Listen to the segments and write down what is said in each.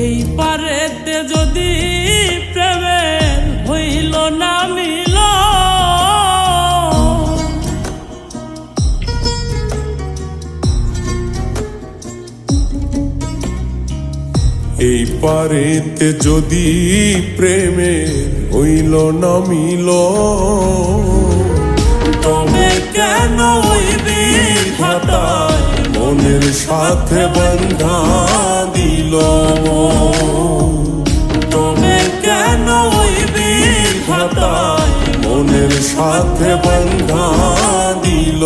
এই পারেতে যদি প্রেমের হইল না মিল, এই পারেতে যদি প্রেমের হইল না মিল, তবে কেন ওই বিধাতায় মনের সাথে বন্ধা দিল, তবে কেন ওই বিধাতায় মনের সাথে বন্ধা দিল।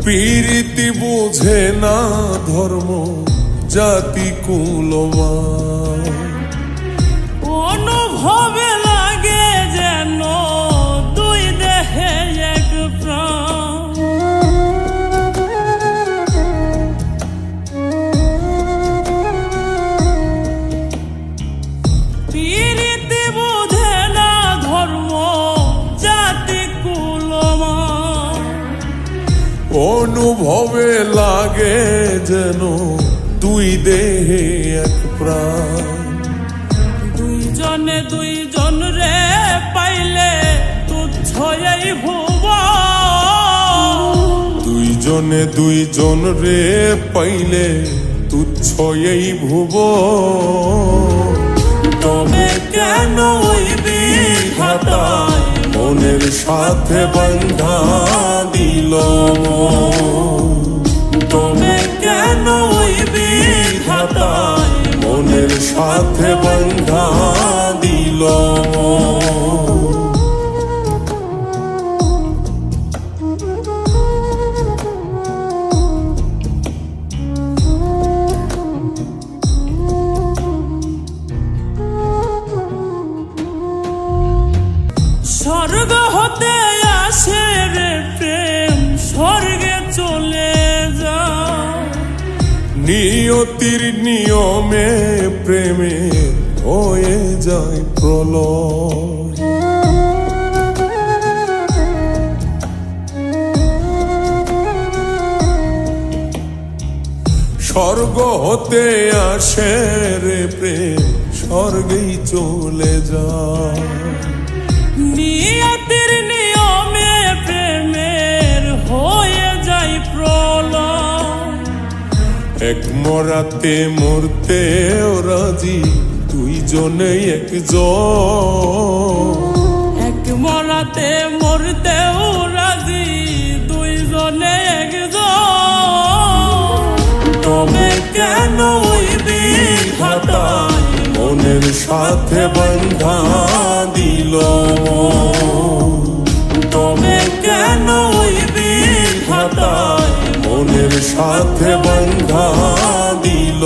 প্রীতি বুঝে না ধর্ম জাতি কুলমান, অনুভবে লাগে যেন দুই দেহে এক প্রাণ। প্রীতি বুঝে না ধর্ম জাতি কুলমান, অনুভবে লাগে যেন দুই দেহে এক প্রাণ। দুইজনে দুইজন রে পাইলে তুচ্ছ এই ভুবন, দুইজনে দুইজন রে পাইলে তুচ্ছ এই ভুবন, তবে কেন ওই বিধাতায় মনের সাথে বন্ধা দিল, তবে কেন ওই বিধাতায় মনের সাথে বন্ধা দিল। স্বর্গ হতে আসে রে প্রেম, স্বর্গে চলে যায়। নিয়তির নিয়মে প্রেমে হয়ে যায় প্রলয়, স্বর্গ হতে আসে রে প্রেম, স্বর্গেই চলে যায়। নিয়তির নিয়মে প্রেমের হয়ে যায় প্রলয়, এক মরাতে মরতে রাজি দুইজনে একজন, এক মরাতে মরতেও রাজি দুইজনে একজন, তবে কেন ওই বিধাতায় মনের সাথে বন্ধা দিল, তবে কেন ওই বিধাতায় মনের সাথে বন্ধা দিল।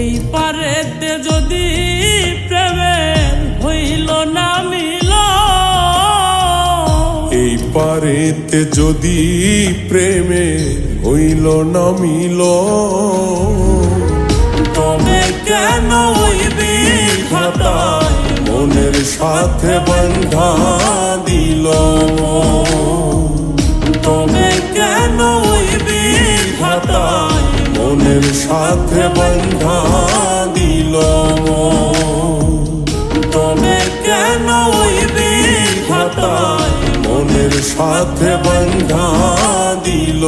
এই পারেতে যদি প্রেমের হইল না মিল, এই পারেতে যদি প্রেমের হইল না মিল, তবে কেন ওই বিধাতায় মনের সাথে বন্ধা দিল, তবে কেন ওই বিধাতায় মনের সাথে বন্ধা দিল, তবে কেন ওই বিধাতায় মনের সাথে বন্ধা দিল।